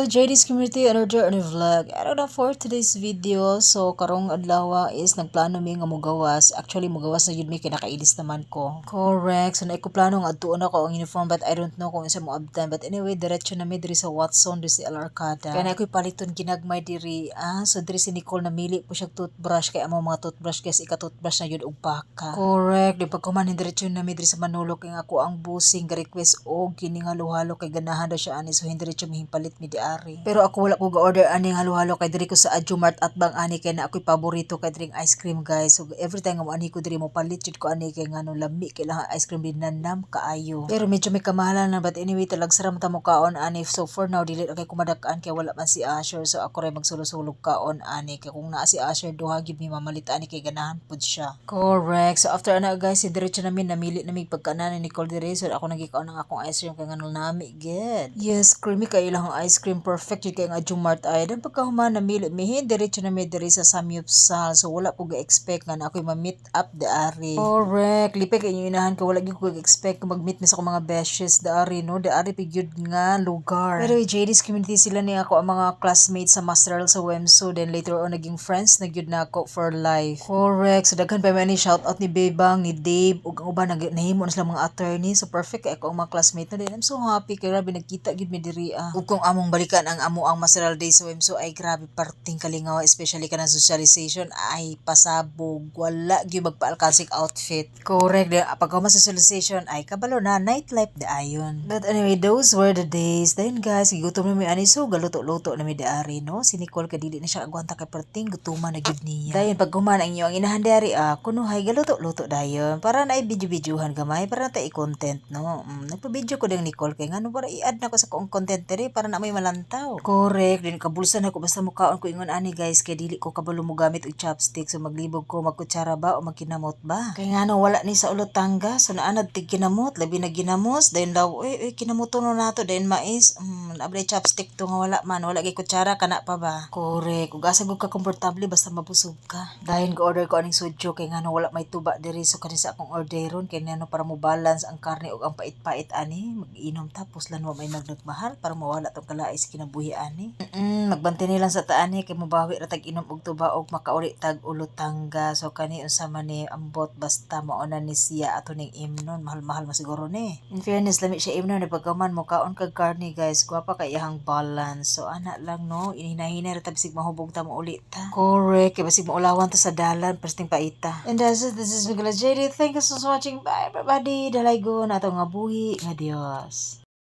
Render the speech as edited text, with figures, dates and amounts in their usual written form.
Hello JD's community, another new vlog. Ano na for today's video. So karong adlaw is nagplano mi nga mugawas. Actually mugawas na yun mi kinakailis naman ko. Correct. So naiko plano nga adtuon ako ang uniform but I don't know kung isa mo abtan. But anyway, diretso na mi diri sa Watson, diri sa El Arcada. Kaya na ako'y paliton ginagmay diri. So diri si Nicole namili po siya toothbrush kay amo mga toothbrush guys ika-toothbrush na yun og baka. Correct. Di pagkuman diretso na mi diri sa Manolo kay nga ako ang busing ga-request og kini nga halo-halo kay ganahan daw siya ani so hindi diretso mihimpalit mi di ari. Pero ako wala ko ga-order ani nga halo-halo kay diri ko sa Adjumart at bang ani kay na ako'y paborito kay diri ice cream guys. So every time nga mo ani ko diri mo palit jud ko ani kay ngano lami kay lang ice cream din nanam kaayo. Pero medyo may kamahalan na but anyway talag saram ta mo kaon ani. So for now dili kay kumadakan kay wala man si Asher so ako ray magsulog-sulog kaon ani kay kung naa si Asher duha gid mi mamalit ani kay ganahan pud siya. Correct. So after ana guys diretso namin namili nami pagkanan ni Nicole diri so ako nagikaon ng akong ice cream kay ngano nami gid. Yes, creamy kay ilang ice cream perfect yun kay nga Jumart ay dan pagkahuman namili mihin diretso na mi diri sa Samyupsal so wala ko ga-expect nga na ako'y ma-meet up daari. Correct. Lipe kay inyo inahan ka wala gyud ko ga-expect kung mag-meet mi sa akong mga beshes daari no daari pigyud nga lugar. Pero JD's community sila ni ako ang mga classmates sa Masteral sa WEMSO then later on naging friends na gyud na ako for life. Correct. So daghan pa man ni shout out ni Bebang ni Dave ug ang uban nahimo na sila mga attorney so perfect kay ako ang mga classmate na din. I'm so happy kay grabe nagkita gyud mi diri ug kung among balikan ang amo ang Masteral Days sa WEMSO ay grabe parting kalingaw especially kanang socialization ay pasabog wala gyud magpa-alkansik outfit. Correct. Pag sa socialization ay kabalo na nightlife ayon. But anyway, those were the days. Then guys, gigutom na mi ani so galuto-luto na mi diari no. Si Nicole kay dili na siya agwanta kay parting gutuman na gyud niya. Dayon pag human ang inyo ang inahan diari kuno hay galuto-luto dayon para na i-video-videohan gamay para na i-content no. Nagpa-video ko ding Nicole kay ngano para i-add na ko sa kong content diri para na may malantaw. Correct. Din kabulsan ako basta mukaon ko ingon ani guys kay dili ko kabalo mo gamit og chopstick so maglibog ko magkutsara ba o magkinamot ba. Kay ngano wala ni sa ulot tangga so naanad tig kinamot labi na ginamos dayon daw kinamuton no nato dayon mais abay chopstick to nga wala man wala gyud kutsara kana pa ba. Correct. Ug asa gud ka komportable basta mabusog ka. Dayon ko order ko aning sudyo kay ngano wala may tuba diri so kani sa akong orderon kay ngano para mo balance ang karne ug ang pait-pait ani mag-inom tapos lan wa may nagdagmahal para mawala tong kalaay sa kinabuhi ani. Magbantay nilang sa taani kay mobawi ra tag inom og tuba og makauli tag ulotangga so kani unsa man ni ambot basta mauna ni siya ato ning imnon mahal-mahal masiguro ni. In fairness lami siya imnon ni pagkaman mo kaon kag karne guys gwapa kay iyang balance so ana lang no inhinahinay ra ta bisig mahubog ta mo uli ta. Correct kay basig maulawan ta sa dalan presting paita. And that's it. This is Miguel JD. Thank you so much for watching. Bye everybody. Dalaygon ato nga buhi nga Dios.